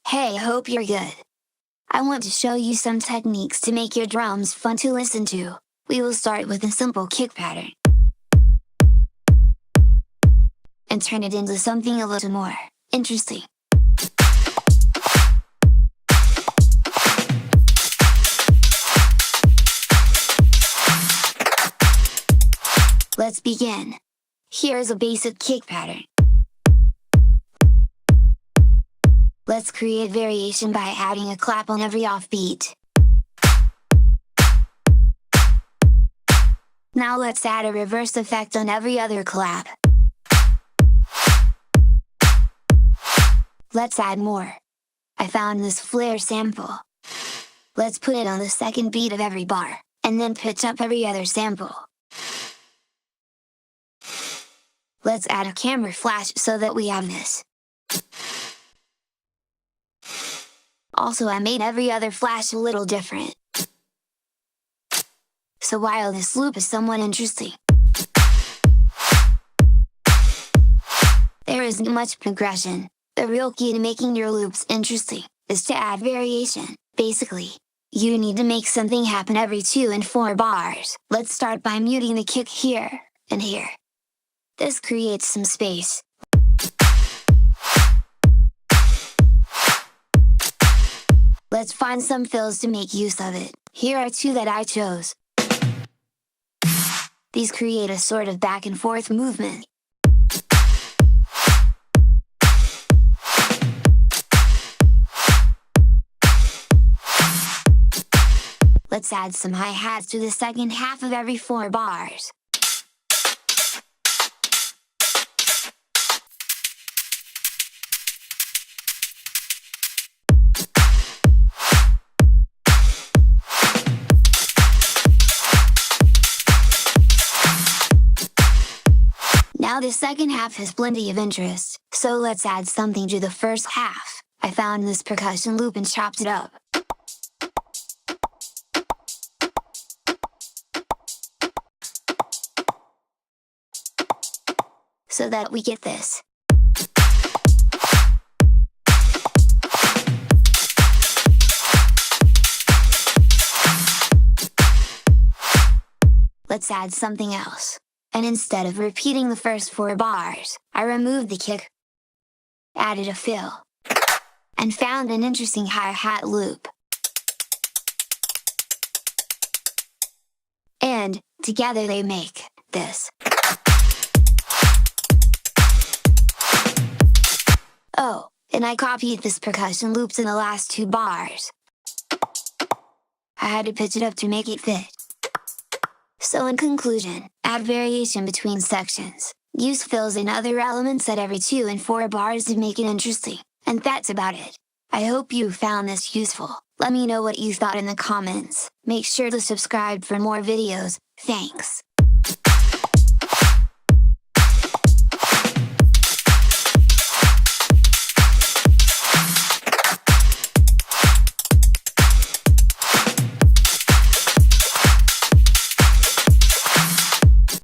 Hey, hope you're good. I want to show you some techniques to make your drums fun to listen to. We will start with a simple kick pattern and turn it into something a little more interesting. Let's begin. Here's a basic kick pattern. Let's create variation by adding a clap on every offbeat. Now let's add a reverse effect on every other clap. Let's add more. I found this flare sample. Let's put it on the second beat of every bar, and then pitch up every other sample. Let's add a camera flash so that we have this. Also, I made every other flash a little different. So while this loop is somewhat interesting, there isn't much progression. The real key to making your loops interesting is to add variation. Basically, you need to make something happen every 2 and 4 bars. Let's start by muting the kick here and here. This creates some space. Let's find some fills to make use of it. Here are 2 that I chose. These create a sort of back and forth movement. Let's add some hi-hats to the second half of every 4 bars. Now the second half has plenty of interest, so let's add something to the first half. I found this percussion loop and chopped it up. So that we get this. Let's add something else. And instead of repeating the first 4 bars, I removed the kick, added a fill, and found an interesting hi-hat loop. And, together they make this. Oh, and I copied this percussion loops in the last 2 bars. I had to pitch it up to make it fit. So in conclusion, add variation between sections, use fills and other elements at every 2 and 4 bars to make it interesting, and that's about it. I hope you found this useful. Let me know what you thought in the comments. Make sure to subscribe for more videos. Thanks.